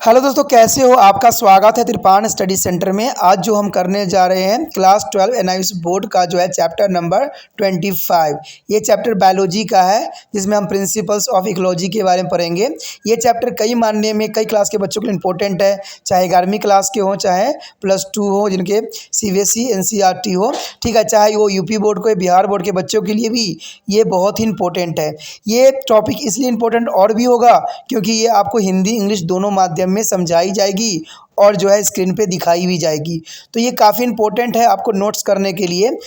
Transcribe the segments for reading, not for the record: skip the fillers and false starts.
Hello दोस्तों, कैसे हो? आपका स्वागत है त्रिपाण स्टडी सेंटर में। आज जो हम करने जा रहे हैं क्लास 12 एनआईएस बोर्ड का जो है चैप्टर नंबर 25। ये चैप्टर बायोलॉजी का है, जिसमें हम प्रिंसिपल्स ऑफ इकोलॉजी के बारे में पढ़ेंगे। ये चैप्टर कई मानने में कई क्लास के बच्चों के लिए इंपॉर्टेंट है, चाहे 11वीं क्लास के हों, चाहे +2 हो, जिनके सीबीएसई एनसीईआरटी हो, ठीक है, चाहे वो यूपी बोर्ड को, बिहार बोर्ड के बच्चों के लिए भी ये बहुत ही इंपॉर्टेंट है। ये टॉपिक इसलिए इंपॉर्टेंट और भी होगा क्योंकि ये आपको हिंदी इंग्लिश दोनों माध्यम में समझाई जाएगी और जो है स्क्रीन पे दिखाई भी जाएगी। तो ये काफ़ी इंपॉर्टेंट है आपको नोट्स करने के लिए,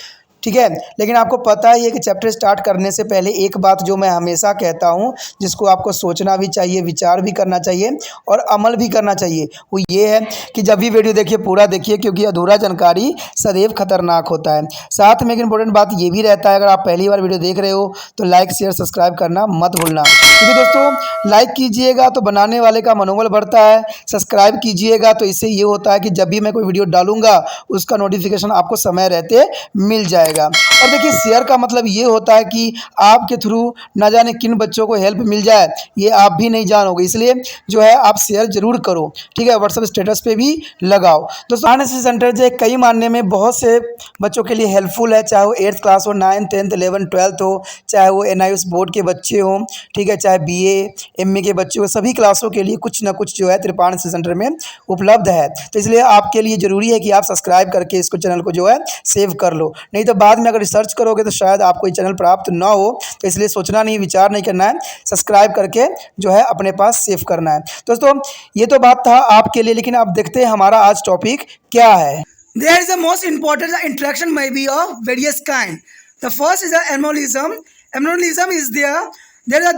ठीक है। लेकिन आपको पता ही है कि चैप्टर स्टार्ट करने से पहले एक बात जो मैं हमेशा कहता हूँ, जिसको आपको सोचना भी चाहिए, विचार भी करना चाहिए और अमल भी करना चाहिए, वो ये है कि जब भी वीडियो देखिए पूरा देखिए, क्योंकि अधूरा जानकारी सदैव खतरनाक होता है। साथ में एक इंपॉर्टेंट बात ये भी रहता है, अगर आप पहली बार वीडियो देख रहे हो तो लाइक शेयर सब्सक्राइब करना मत भूलना, क्योंकि दोस्तों लाइक कीजिएगा तो बनाने वाले का मनोबल बढ़ता है, सब्सक्राइब कीजिएगा तो इससे ये होता है कि जब भी मैं कोई वीडियो डालूंगा उसका नोटिफिकेशन आपको समय रहते मिल जाएगा। और देखिए, शेयर का मतलब ये होता है कि आपके थ्रू ना जाने किन बच्चों को हेल्प मिल जाए, ये आप भी नहीं जानोगे, इसलिए जो है आप शेयर जरूर करो, ठीक है। व्हाट्सएप स्टेटस पे भी लगाओ। दोस्तों एनएसएस सेंटर जो है कई मानने में बहुत से बच्चों के लिए हेल्पफुल है, चाहे वो 8th क्लास हो, 9th 10th 11th 12th हो, चाहे वो एनआईएस बोर्ड के बच्चे हों, ठीक है, चाहे बीए एमए के बच्चे हो, सभी क्लासों के लिए कुछ ना कुछ जो है त्रिपाण सेंटर में उपलब्ध है। तो इसलिए आपके लिए ज़रूरी है कि आप सब्सक्राइब करके इसको चैनल को जो है सेव कर लो, नहीं तो बाद में अगर रिसर्च करोगे तो शायद आपको ये चैनल प्राप्त ना हो। तो इसलिए सोचना नहीं, विचार नहीं करना है, सब्सक्राइब करके जो है अपने पास सेव करना है। दोस्तों ये तो बात था आपके लिए, लेकिन आप देखते हैं हमारा आज टॉपिक क्या है। There is the most important interaction may be of various kind. The first is the animalism. Animalism is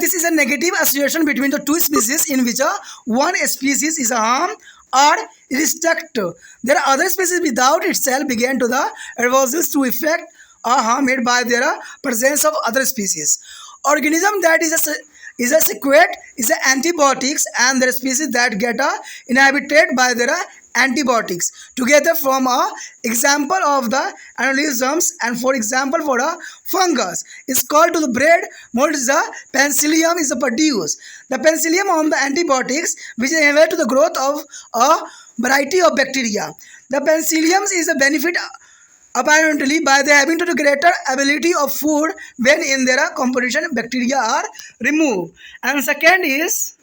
this is a negative association between the two species in which one species is harmed or restricted. There are other species without itself began to the advances to effect or harm made by their presence of other species. Organism that is a sequate is the antibiotics, and there are species that get inhabited by their antibiotics together from a example of the organisms. And for example, for a fungus is called to the bread mold is the penicillium is produced. The penicillium on the antibiotics which inhibit to the growth of a variety of bacteria. The penicillium is a benefit apparently by the having to the greater ability of food when in their composition bacteria are removed. And second is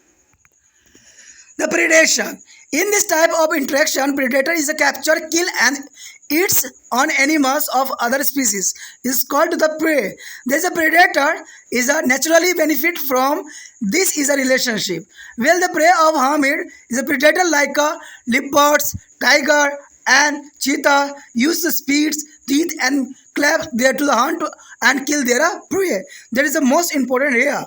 the predation. In this type of interaction, predator is a capture, kill, and eats on animals of other species. Is called the prey. There is a predator is a naturally benefit from this is a relationship. Well, the prey of harmed is a predator like a leopards, tiger, and cheetah use the speeds, teeth, and claps there to the hunt and kill their prey. That is the most important here.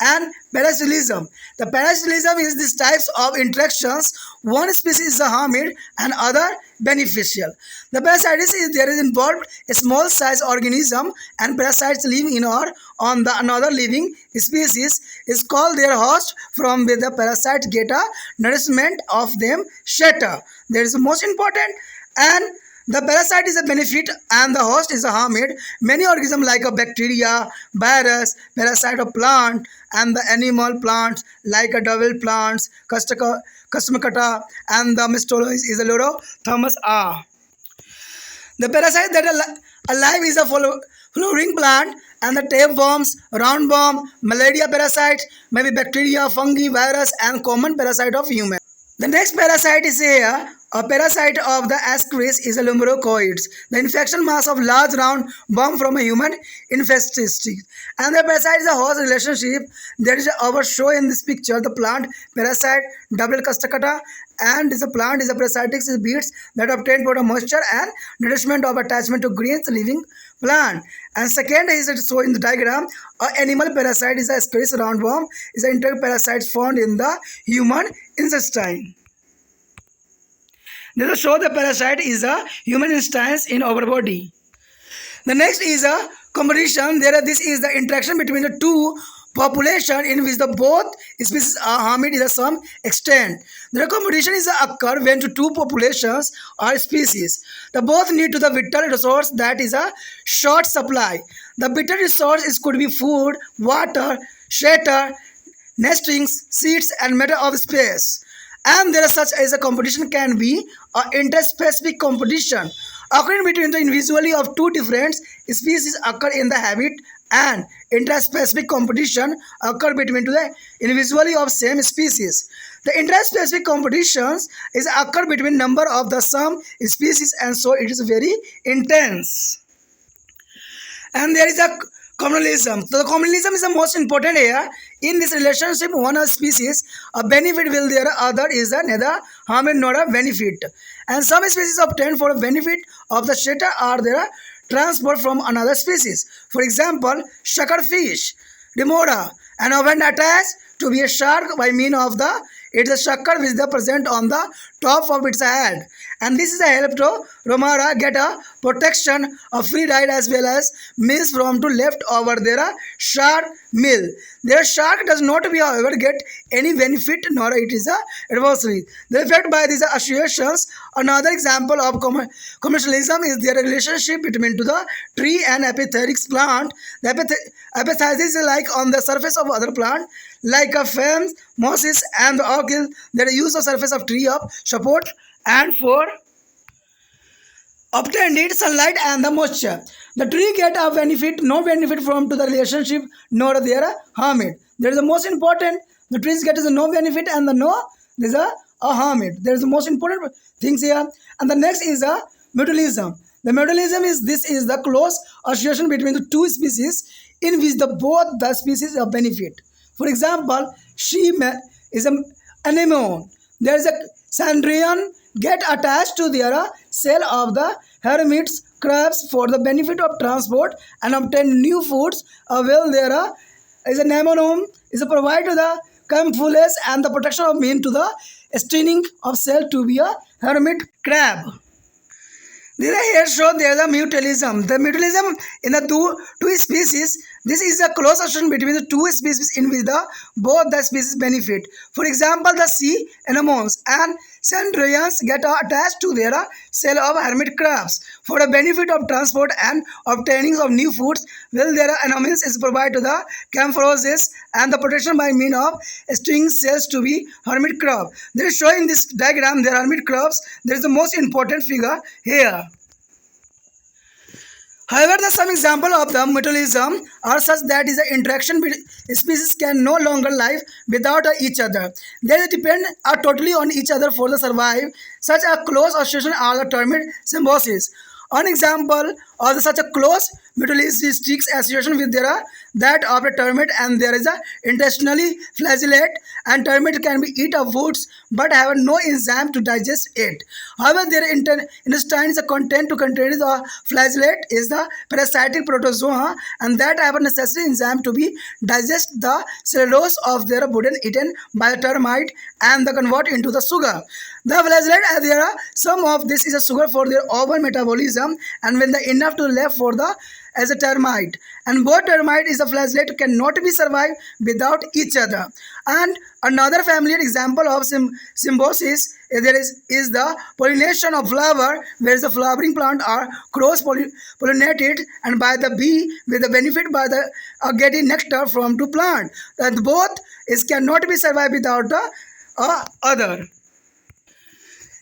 And parasitism. The parasitism is these types of interactions. One species is harmed and other beneficial. The parasites is there is involved a small size organism, and parasites live in or on the another living species is called their host, from where the parasites get a nourishment of them shatter. That is the most important. And the parasite is a benefit and the host is a harmed. Many organisms like a bacteria, virus, parasite of plant, and the animal plants like a double plants, Customacata, and the mistolo is a Lorothermus A. The parasite that alive is a flowering plant, and the tapeworms, roundworm, malaria parasite, maybe bacteria, fungi, virus, and common parasite of human. The next parasite is a parasite of the ascaris is a lumbricoids. The infection mass of large round worm from a human infestation. And the parasite is a host relationship that is our show in this picture. The plant parasite double custacata, and is a plant is a parasitic beads that obtain for moisture and nourishment of attachment to green living plant. And second is it shown in the diagram. Animal parasite is a ascaris roundworm is an interparasite found in the human intestine. They show the parasite is a human instance in our body. The next is a competition. This is the interaction between the two population in which the both species are harmed to some extent. The competition is occur when the two populations or species the both need to the vital resource that is a short supply. The vital resource could be food, water, shelter, nestings, seeds, and matter of space. and there is such as a competition can be a interspecific competition occurring between the individually of two different species occur in the habit, and interspecific competition occur between the individually of same species. The interspecific competitions is occur between number of the some species, and so it is very intense. And there is a communalism. So the communalism is the most important here. In this relationship, one of species, a benefit will there, other is a neither harm nor a benefit. And some species obtain for a benefit of the shelter are there transport from another species. For example, suckerfish, remora, and often attached to be a shark by means of the it's a sucker which is present on the top of its head, and this is a help to Romara get a protection, a free ride as well as meals from to left over their shark meal. Their shark does not be however get any benefit nor it is a adversary. The effect by these associations. Another example of commercialism is their relationship between to the tree and epiphytic plant. The epiphysis is like on the surface of other plant like a ferns, mosses, and the orchid that use the surface of tree of support and for obtain need sunlight and the moisture. The tree get a benefit, no benefit from to the relationship nor their harm it. There is the most important. The trees get is a no benefit and the no there is a harm it. There is the most important things here. And the next is a mutualism. The mutualism is this is the close association between the two species in which the both the species are benefit. For example, she is an anemone. There is a Sandrian get attached to their cell of the hermits crabs for the benefit of transport and obtain new foods. Well, there is a nemonome is a provide to the camouflage and the protection of mean to the staining of cell to be a hermit crab. These are here show there the mutualism. The mutualism in the two species. This is a close association between the two species in which the both the species benefit. For example, the sea anemones and sandrians get attached to their cell of hermit crabs for the benefit of transport and obtaining of new foods. Well, their anemones is provided to the camouflages and the protection by means of string cells to be hermit crab. They are showing this diagram. Their hermit crabs. There is the most important figure here. However, the some example of the mutualism are such that is the interaction between species can no longer live without each other. They depend totally on each other for the survive. Such a close association are the termed symbiosis. An example of such a close mutualistic association with their that of a termite, and there is a intestinally flagellate, and termite can be eat of foods but have no enzyme to digest it. However, their intestine is a content to contain the flagellate is the parasitic protozoa, and that have a necessary enzyme to be digest the cellulose of their body eaten by the termite and the convert into the sugar. The flagellate there are some of this is a sugar for their own metabolism, and when the enough to left for the as a termite, and both termite is a flagellate cannot be survived without each other. And another familiar example of symbiosis there is the pollination of flower, where the flowering plant are cross pollinated and by the bee with the benefit by the getting nectar from to plant, that both is cannot be survived without the other.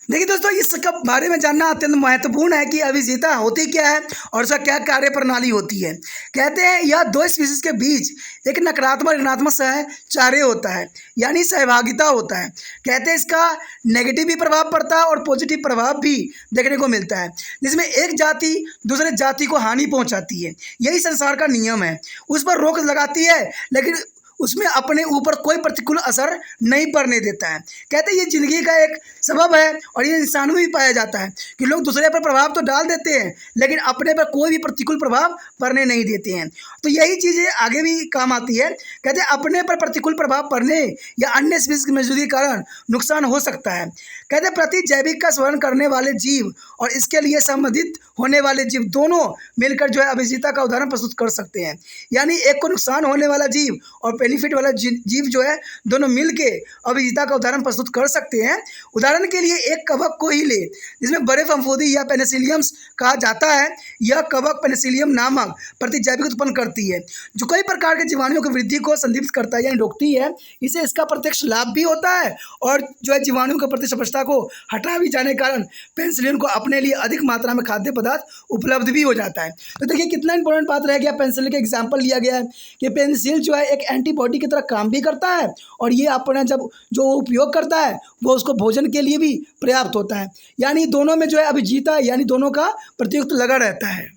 देखिए दोस्तों, इसका बारे में जानना अत्यंत महत्वपूर्ण है कि अभिजिता होती क्या है और उसका क्या कार्य प्रणाली होती है। कहते हैं यह दो स्पीसीज के बीच एक नकारात्मक ऋणात्मक सहचार्य होता है, यानी सहभागिता होता है। कहते हैं इसका नेगेटिव भी प्रभाव पड़ता है और पॉजिटिव प्रभाव भी देखने को मिलता है, जिसमें एक जाति दूसरे जाति को हानि पहुंचाती है। यही संसार का नियम है, उस पर रोक लगाती है लेकिन उसमें अपने ऊपर कोई प्रतिकूल असर नहीं पड़ने देता है। कहते हैं ये जिंदगी का एक सबब है और ये इंसान में भी पाया जाता है कि लोग दूसरे पर प्रभाव तो डाल देते हैं लेकिन अपने पर कोई भी प्रतिकूल प्रभाव पड़ने नहीं देते हैं। तो यही चीज़ें आगे भी काम आती है। कहते हैं अपने पर प्रतिकूल प्रभाव पड़ने या अन्य स्पीसीज की मौजूदगी के कारण नुकसान हो सकता है। कहते हैं प्रति जैविक का स्मरण करने वाले जीव और इसके लिए संबंधित होने वाले जीव दोनों मिलकर जो है अभिजिता का उदाहरण प्रस्तुत कर सकते हैं। यानी एक को नुकसान होने वाला जीव और बेनिफिट वाला जीव जो है दोनों मिल के अभिजिता का उदाहरण प्रस्तुत कर सकते हैं। उदाहरण के लिए एक कवक को ही ले जिसमें बड़े फफूंदी या पेनिसिलियम्स कहा जाता है। यह कवक पेनिसिलियम नामक प्रतिजैविक उत्पन्न करती है जो कई प्रकार के जीवाणुओं की वृद्धि को संदीप्त करता है यानी रोकती है। इसे इसका प्रत्यक्ष लाभ भी होता है और जो है जीवाणुओं के प्रति स्पर्शता को हटा भी जाने के कारण पेनिसिलिन को अपने लिए अधिक मात्रा में खाद्य पदार्थ उपलब्ध भी हो जाता है। तो देखिए कितना इंपॉर्टेंट बात रह गया, पेनिसिलिन का एग्जाम्पल लिया गया है कि पेनिसिलिन जो है एक एंटीबॉडी की तरह काम भी करता है और ये अपना जब जो उपयोग करता है वो उसको भोजन के लिए भी पर्याप्त होता है। यानी दोनों में जो है अभिजीता यानी दोनों का प्रतियुक्त लगा रहता है।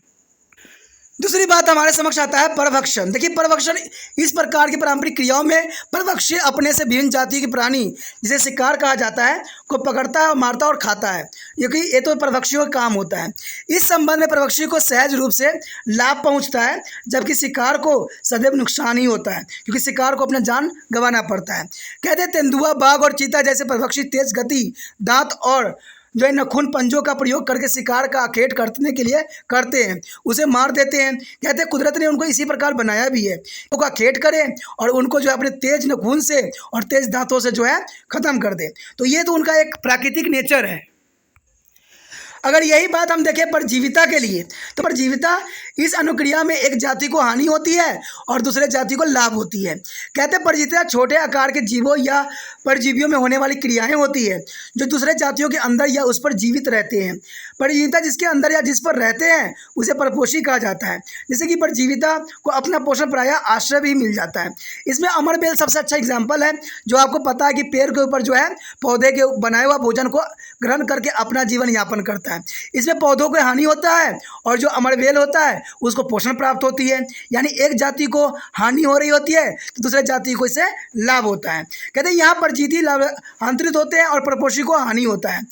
दूसरी बात हमारे समक्ष आता है परभक्षण। देखिए परभक्षण इस प्रकार की पारंपरिक क्रियाओं में परभक्षी अपने से विभिन्न जाति के प्राणी जिसे शिकार कहा जाता है को पकड़ता है और मारता और खाता है, क्योंकि ये तो परभक्षियों का काम होता है। इस संबंध में परभक्षी को सहज रूप से लाभ पहुंचता है जबकि शिकार को सदैव नुकसान ही होता है क्योंकि शिकार को अपना जान गंवाना पड़ता है। कहते हैं तेंदुआ, बाघ और चीता जैसे परभक्षी तेज गति, दांत और जो है नखून पंजों का प्रयोग करके शिकार का आखेट करने के लिए करते हैं, उसे मार देते हैं। कहते हैं कुदरत ने उनको इसी प्रकार बनाया भी है उनको आखेट करे और उनको जो है अपने तेज नखून से और तेज दांतों से जो है ख़त्म कर दे। तो ये तो उनका एक प्राकृतिक नेचर है। अगर यही बात हम देखें परजीविता के लिए तो परजीविता इस अनुक्रिया में एक जाति को हानि होती है और दूसरे जाति को लाभ होती है। कहते हैं परजीविता छोटे आकार के जीवों या परजीवियों में होने वाली क्रियाएं होती है जो दूसरे जातियों के अंदर या उस पर जीवित रहते हैं। परजीविता जिसके अंदर या जिस पर रहते हैं उसे परपोषी कहा जाता है। जैसे कि परजीविता को अपना पोषण प्रायः आश्रय भी मिल जाता है। इसमें अमरबेल सबसे अच्छा एग्जाम्पल है जो आपको पता है कि पेड़ के ऊपर जो है पौधे के बनाए हुआ भोजन को ग्रहण करके अपना जीवन यापन करता है। इसमें पौधों को हानि होता है और जो अमरबेल होता है उसको पोषण प्राप्त होती है। यानी एक जाति को हानि हो रही होती है तो दूसरे जाति को इससे लाभ होता है। कहते हैं यहाँ परजीवी लाभांतरित होते हैं और परपोषी को हानि होता है।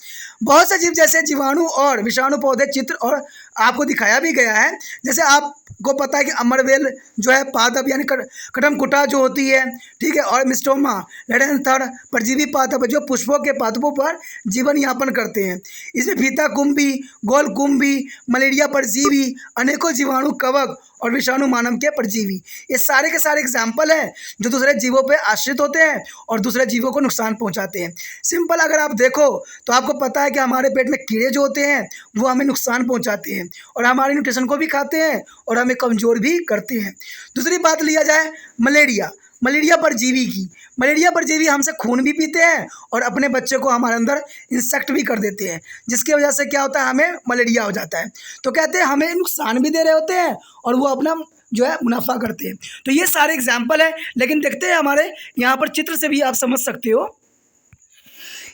बहुत से जीव जैसे जीवाणु और विषाणु पौधे चित्र और आपको दिखाया भी गया है। जैसे आपको पता है कि अमरबेल जो है पादप यानी कटमकुटा जो होती है, ठीक है, और मिस्टोमा लेडेंथर परजीवी पादप जो पुष्पों के पादपों पर जीवन यापन करते हैं। इसमें फीता कुंभी, गोल कुंभी, मलेरिया परजीवी, अनेकों जीवाणु, कवक और विषाणु मानव के परजीवी, ये सारे के सारे एग्जाम्पल हैं जो दूसरे जीवों पे आश्रित होते हैं और दूसरे जीवों को नुकसान पहुंचाते हैं। सिंपल अगर आप देखो तो आपको पता है कि हमारे पेट में कीड़े जो होते हैं वो हमें नुकसान पहुंचाते हैं और हमारे न्यूट्रिशन को भी खाते हैं और हमें कमज़ोर भी करते हैं। दूसरी बात लिया जाए मलेरिया परजीवी की। मलेरिया परजीवी हमसे खून भी पीते हैं और अपने बच्चे को हमारे अंदर इंसेक्ट भी कर देते हैं जिसकी वजह से क्या होता है, हमें मलेरिया हो जाता है। तो कहते हैं हमें नुकसान भी दे रहे होते हैं और वो अपना जो है मुनाफा करते हैं। तो ये सारे एग्जाम्पल है, लेकिन देखते हैं हमारे यहाँ पर चित्र से भी आप समझ सकते हो।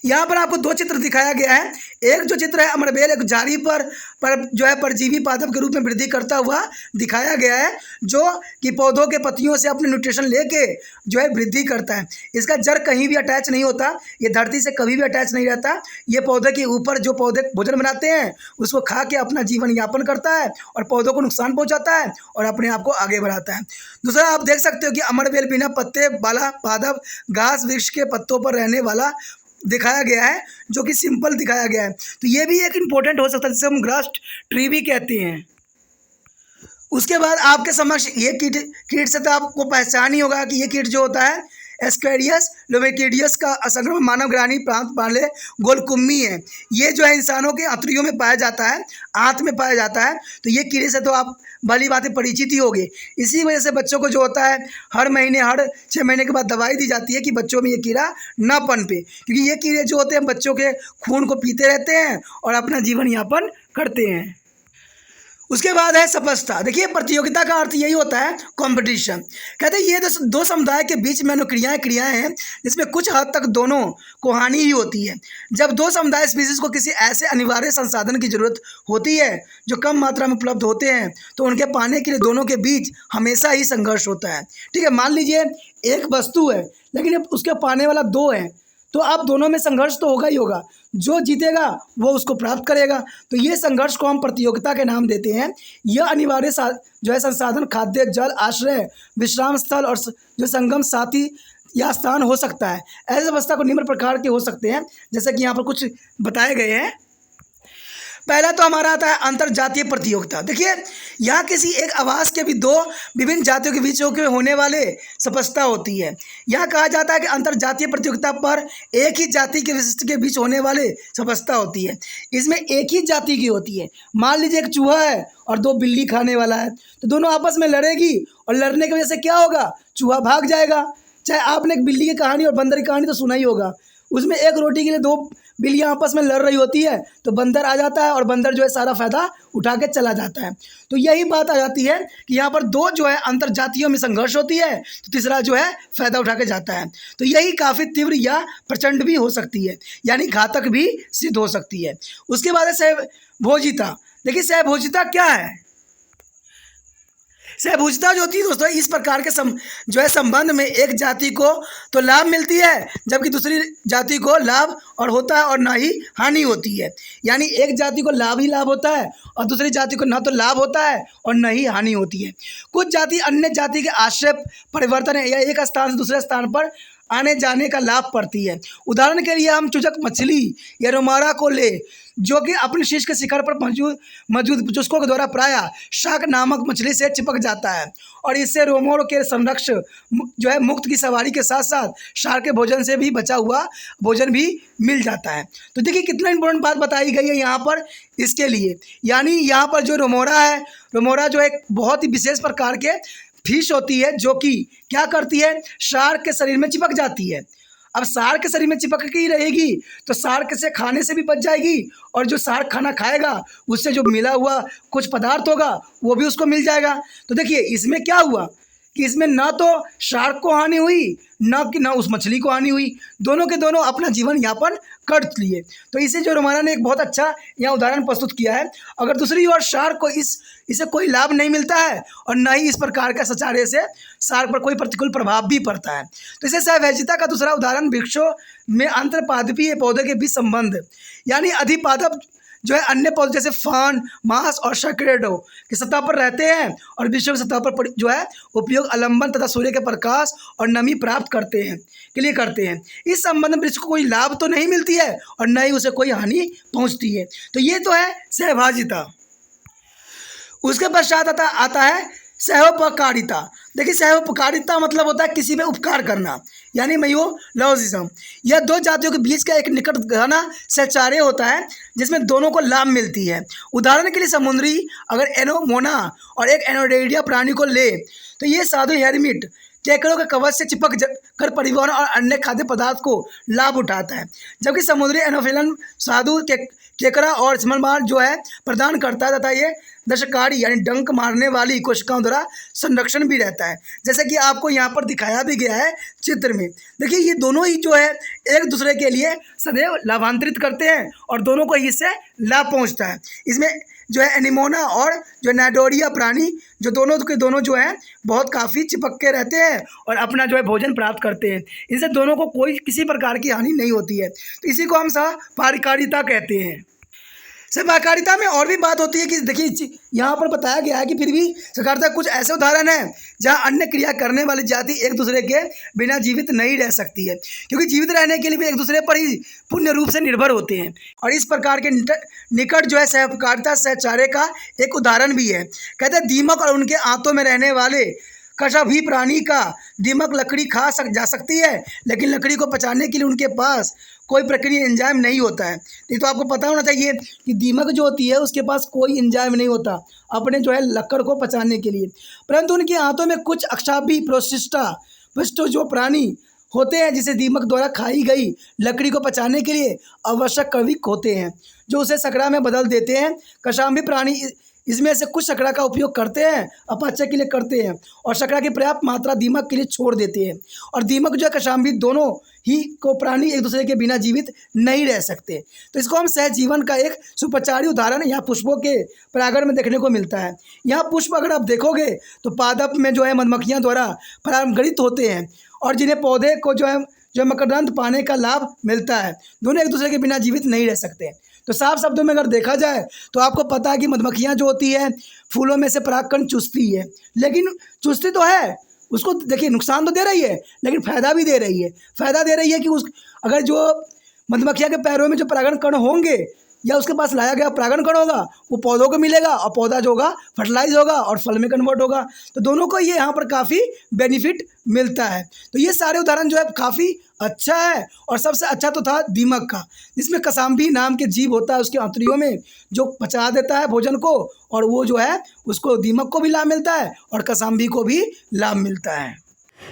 यहाँ पर आपको दो चित्र दिखाया गया है। एक जो चित्र है अमरबेल एक झाड़ी पर जो है परजीवी पादप के रूप में वृद्धि करता हुआ दिखाया गया है जो कि पौधों के पत्तियों से अपने न्यूट्रिशन लेके जो है वृद्धि करता है। इसका जड़ कहीं भी अटैच नहीं होता, ये धरती से कभी भी अटैच नहीं रहता। ये पौधे के ऊपर जो पौधे भोजन बनाते हैं उसको खा के अपना जीवन यापन करता है और पौधों को नुकसान पहुँचाता है और अपने आप को आगे बढ़ाता है। दूसरा आप देख सकते हो कि अमरबेल बिना पत्ते वाला पादप घास वृक्ष के पत्तों पर रहने वाला दिखाया गया है जो कि सिंपल दिखाया गया है। तो ये भी एक इम्पोर्टेंट हो सकता है जिसे हम ग्रास ट्री भी कहते हैं। उसके बाद आपके समक्ष ये कीट से तो आपको पहचान ही होगा कि ये कीट जो होता है एस्केरियस लोबेकिडियस का असंक्रमण मानव ग्रानी प्रांत वाले गोलकुम्मी है। ये जो है इंसानों के आंतड़ियों में पाया जाता है, आंत में पाया जाता है। तो ये कीड़े से तो आप भली बातें परिचित ही होंगे। इसी वजह से बच्चों को जो होता है हर 6 महीने के बाद दवाई दी जाती है कि बच्चों में ये कीड़ा ना पनपे, क्योंकि ये कीड़े जो होते हैं बच्चों के खून को पीते रहते हैं और अपना जीवन यापन करते हैं। उसके बाद है सपस्ता। देखिए प्रतियोगिता का अर्थ यही होता है कंपटीशन। कहते हैं ये दो समुदाय के बीच में क्रियाएं हैं जिसमें कुछ हद तक दोनों को हानि ही होती है। जब दो समुदाय स्पीसीज को किसी ऐसे अनिवार्य संसाधन की जरूरत होती है जो कम मात्रा में उपलब्ध होते हैं तो उनके पाने के लिए दोनों के बीच हमेशा ही संघर्ष होता है। ठीक है, मान लीजिए एक वस्तु है लेकिन उसके पाने वाला दो है तो आप दोनों में संघर्ष तो होगा ही होगा, जो जीतेगा वो उसको प्राप्त करेगा। तो ये संघर्ष को हम प्रतियोगिता के नाम देते हैं। यह अनिवार्य जो है संसाधन खाद्य, जल, आश्रय, विश्राम स्थल और जो संगम साथी या स्थान हो सकता है। ऐसे अवस्था को निम्न प्रकार के हो सकते हैं जैसे कि यहाँ पर कुछ बताए गए हैं। पहला तो हमारा आता है अंतरजातीय प्रतियोगिता। देखिए, यहाँ किसी एक आवास के भी दो विभिन्न जातियों के बीच होने वाले स्पष्टता होती है। यहाँ कहा जाता है कि अंतरजातीय प्रतियोगिता पर एक ही जाति के विशिष्ट के बीच होने वाले स्पष्टता होती है। इसमें एक ही जाति की होती है। मान लीजिए एक चूहा है और दो बिल्ली खाने वाला है, तो दोनों आपस में लड़ेगी और लड़ने की वजह से क्या होगा, चूहा भाग जाएगा। चाहे आपने एक बिल्ली की कहानी और बंदर की कहानी तो सुना ही होगा, उसमें एक रोटी के लिए दो बिल्लियाँ आपस में लड़ रही होती है, तो बंदर आ जाता है और बंदर जो है सारा फायदा उठा के चला जाता है। तो यही बात आ जाती है कि यहाँ पर दो जो है अंतर जातियों में संघर्ष होती है, तो तीसरा जो है फायदा उठा के जाता है। तो यही काफ़ी तीव्र या प्रचंड भी हो सकती है, यानी घातक भी सिद्ध हो सकती है। उसके बाद है सहभोजिता। देखिए, सहभोजिता क्या है? सहभोजिता जो होती है दोस्तों, इस प्रकार के जो है संबंध में एक जाति को तो लाभ मिलती है, जबकि दूसरी जाति को लाभ और होता है और ना ही हानि होती है। यानी एक जाति को लाभ ही लाभ होता है और दूसरी जाति को ना तो लाभ होता है और न ही हानि होती है। कुछ जाति अन्य जाति के आश्रय परिवर्तन या एक स्थान से दूसरे स्थान पर आने जाने का लाभ पड़ती है। उदाहरण के लिए हम चुचक मछली या रोमारा को ले, जो कि अपने शीर्ष के शिखर पर मौजूद चुस्कों के द्वारा प्रायः शाक नामक मछली से चिपक जाता है और इससे रोमों के संरक्ष जो है मुक्त की सवारी के साथ साथ शार्क के भोजन से भी बचा हुआ भोजन भी मिल जाता है। तो देखिए, कितना इंपॉर्टेंट बात बताई गई है यहाँ पर इसके लिए। यानी यहाँ पर जो रोमोरा है, रोमोरा जो एक बहुत ही विशेष प्रकार के फिश होती है, जो कि क्या करती है, शार्क के शरीर में चिपक जाती है। अब शार्क के शरीर में चिपक के ही रहेगी तो शार्क से खाने से भी बच जाएगी और जो शार्क खाना खाएगा उससे जो मिला हुआ कुछ पदार्थ होगा वो भी उसको मिल जाएगा। तो देखिए, इसमें क्या हुआ कि इसमें ना तो शार्क को हानि हुई ना उस मछली को हानि हुई, दोनों के दोनों अपना जीवन यापन कर लिए। तो इसे जो रोमाना ने एक बहुत अच्छा यहाँ उदाहरण प्रस्तुत किया है। अगर दूसरी ओर शार्क को इसे कोई लाभ नहीं मिलता है और न ही इस प्रकार का सचारे से शार्क पर कोई प्रतिकूल प्रभाव भी पड़ता है। तो इसे सहभोजिता का दूसरा उदाहरण वृक्षों में अंतरपादपीय पौधे के बीच संबंध, यानी अधिपादप जो है अन्य पौधे जैसे फर्न, मांस और शैकड़ों की सतह पर रहते हैं और विषयों की सतह पर जो है उपयोग आलंबन तथा सूर्य के प्रकाश और नमी प्राप्त करते हैं के लिए करते हैं। इस संबंध में वृक्ष को कोई लाभ तो नहीं मिलती है और न ही उसे कोई हानि पहुंचती है। तो ये तो है सहभागिता। उसके पश्चात आता है सहपकारिता। देखिए, सहपकारिता मतलब होता है किसी में उपकार करना, यानी मेयोलॉजिज्म। यह दो जातियों के बीच का एक निकट घना सहचार्य होता है जिसमें दोनों को लाभ मिलती है। उदाहरण के लिए समुद्री अगर एनोमोना और एक एनोडेरिया प्राणी को ले, तो ये साधु हेरमिट केकड़ों के कवच से चिपक कर परिवहन और अन्य खाद्य पदार्थ को लाभ उठाता है, जबकि समुद्री एनोफिलन साधु केकड़ा और स्मलमार जो है प्रदान करता है तथा ये दशकारी यानी डंक मारने वाली कोशिकाओं द्वारा संरक्षण भी रहता है, जैसे कि आपको यहाँ पर दिखाया भी गया है चित्र में। देखिए, ये दोनों ही जो है एक दूसरे के लिए सदैव लाभांतरित करते हैं और दोनों को इससे लाभ पहुँचता है। इसमें जो है एनिमोना और जो नाडोरिया प्राणी जो दोनों के दोनों जो है बहुत काफ़ी चिपक के रहते हैं और अपना जो है भोजन प्राप्त करते हैं। इनसे दोनों को कोई किसी प्रकार की हानि नहीं होती है। तो इसी को हम सहकारिता कहते हैं। सहकारिता में और भी बात होती है कि देखिए, यहाँ पर बताया गया है कि फिर भी सहकारिता कुछ ऐसे उदाहरण हैं जहाँ अन्य क्रिया करने वाली जाति एक दूसरे के बिना जीवित नहीं रह सकती है, क्योंकि जीवित रहने के लिए भी एक दूसरे पर ही पूर्ण रूप से निर्भर होते हैं। और इस प्रकार के निकट जो है सहकारिता सहचार्य का एक उदाहरण भी है। कहते हैं, दीमक और उनके आंतों में रहने वाले कशाभी प्राणी का दीमक लकड़ी जा सकती है, लेकिन लकड़ी को पचाने के लिए उनके पास कोई प्रक्रिया एंजाइम नहीं होता है। ये तो आपको पता होना चाहिए कि दीमक जो होती है उसके पास कोई एंजाइम नहीं होता अपने जो है लकड़ को पचाने के लिए, परंतु उनके हाथों में कुछ अक्षाभी प्रोसिस्ट जो प्राणी होते हैं जिसे दीमक द्वारा खाई गई लकड़ी को पचाने के लिए आवश्यक कविक होते हैं, जो उसे सकरा में बदल देते हैं। कशाम्भी प्राणी इसमें से कुछ शकरा का उपयोग करते हैं, अपाचय के लिए करते हैं और शकरा की पर्याप्त मात्रा दीमक के लिए छोड़ देते हैं। और दीमक जो है कशाम्भी दोनों ही को प्राणी एक दूसरे के बिना जीवित नहीं रह सकते। तो इसको हम सहजीवन का एक सुपचारी उदाहरण यहाँ पुष्पों के परागण में देखने को मिलता है। यहाँ पुष्प अगर आप देखोगे तो पादप में जो है मधुमक्खियाँ द्वारा परागणित होते हैं और जिन्हें पौधे को जो मकरंद पाने का लाभ मिलता है, दोनों एक दूसरे के बिना जीवित नहीं रह सकते। तो साफ शब्दों में अगर देखा जाए तो आपको पता है कि मधुमक्खियाँ जो होती है फूलों में से परागकण चूसती है, लेकिन चूसती तो है, उसको देखिए नुकसान तो दे रही है लेकिन फ़ायदा भी दे रही है। फ़ायदा दे रही है कि अगर जो मधुमक्खियाँ के पैरों में जो परागण कण होंगे या उसके पास लाया गया परागण कण होगा वो पौधों को मिलेगा और पौधा जो होगा फर्टिलाइज होगा और फल में कन्वर्ट होगा। तो दोनों को ये यहाँ पर काफ़ी बेनिफिट मिलता है। तो ये सारे उदाहरण जो है काफ़ी अच्छा है। और सबसे अच्छा तो था दीमक का, जिसमें कसाम्बी नाम के जीव होता है उसके आंतड़ियों में, जो पचा देता है भोजन को, और वो जो है उसको दीमक को भी लाभ मिलता है और कसाम्बी को भी लाभ मिलता है।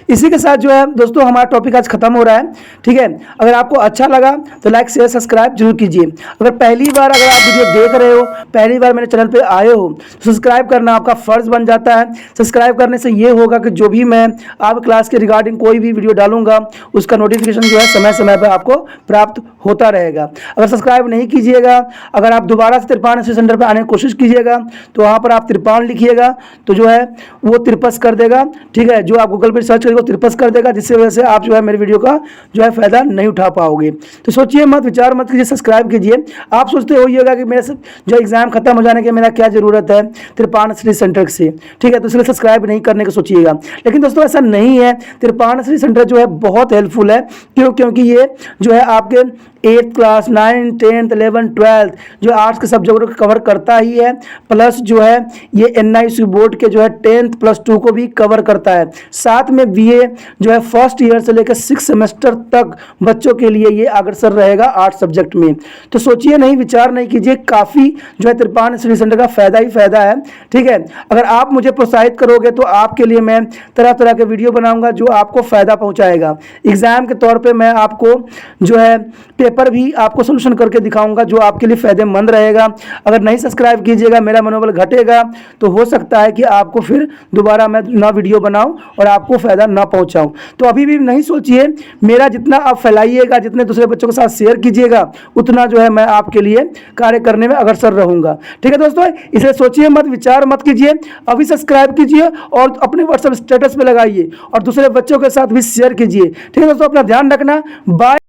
इसी के साथ जो है दोस्तों हमारा टॉपिक आज खत्म हो रहा है। ठीक है, अगर आपको अच्छा लगा तो लाइक शेयर सब्सक्राइब जरूर कीजिए। अगर पहली बार अगर आप वीडियो देख रहे हो, पहली बार मेरे चैनल पे आए हो, तो सब्सक्राइब करना आपका फ़र्ज़ बन जाता है। सब्सक्राइब करने से ये होगा कि जो भी मैं आप क्लास के रिगार्डिंग कोई भी वीडियो डालूंगा उसका नोटिफिकेशन जो है समय समय पर आपको प्राप्त होता रहेगा। अगर सब्सक्राइब नहीं कीजिएगा, अगर आप दोबारा से तिरपान स्टडी सेंटर पर आने की कोशिश कीजिएगा तो वहाँ पर आप तिरपान लिखिएगा तो जो है वो तिरपस कर देगा। ठीक है, जो आप गूगल पर सर्च करेंगे वो तिरपस कर देगा, जिससे वजह से आप जो है मेरे वीडियो का जो है फ़ायदा नहीं उठा पाओगे। तो सोचिए मत, विचार मत कीजिए, सब्सक्राइब कीजिए। आप सोचते होइएगा कि मेरे जो एग्ज़ाम खत्म हो जाने के मेरा क्या ज़रूरत है तिरपान स्टडी सेंटर से। ठीक है, तो इसलिए सब्सक्राइब नहीं करने का सोचिएगा। लेकिन दोस्तों ऐसा नहीं है, तिरपान स्टडी सेंटर जो है बहुत हेल्पफुल है। क्योंकि ये जो है आपके 8th class 9th 10th 11th 12th जो आर्ट्स के सब्जेक्ट को कवर करता ही है, प्लस जो है ये NIC बोर्ड के जो है 10th +2 को भी कवर करता है। साथ में BA जो है फर्स्ट ईयर से लेकर 6 सेमेस्टर तक बच्चों के लिए ये अग्रसर रहेगा आर्ट्स सब्जेक्ट में। तो सोचिए नहीं, विचार नहीं कीजिए, काफ़ी जो है तिरपान स्टडी सेंटर का फ़ायदा ही फ़ायदा है। ठीक है, अगर आप मुझे प्रोत्साहित करोगे तो आपके लिए मैं तरह तरह के वीडियो बनाऊँगा जो आपको फ़ायदा पहुँचाएगा। एग्ज़ाम के तौर पर मैं आपको जो है पेपर भी आपको सोल्यूशन करके दिखाऊंगा जो आपके लिए फ़ायदेमंद रहेगा। अगर नहीं सब्सक्राइब कीजिएगा, मेरा मनोबल घटेगा, तो हो सकता है कि आपको फिर दोबारा मैं ना वीडियो बनाऊं और आपको फ़ायदा ना पहुंचाऊं। तो अभी भी नहीं सोचिए, मेरा जितना आप फैलाइएगा, जितने दूसरे बच्चों के साथ शेयर कीजिएगा, उतना जो है मैं आपके लिए कार्य करने में अग्रसर रहूँगा। ठीक है दोस्तों, इसलिए सोचिए मत, विचार मत कीजिए, अभी सब्सक्राइब कीजिए और अपने व्हाट्सएप स्टेटस पर लगाइए और दूसरे बच्चों के साथ भी शेयर कीजिए। ठीक है दोस्तों, अपना ध्यान रखना। बाय।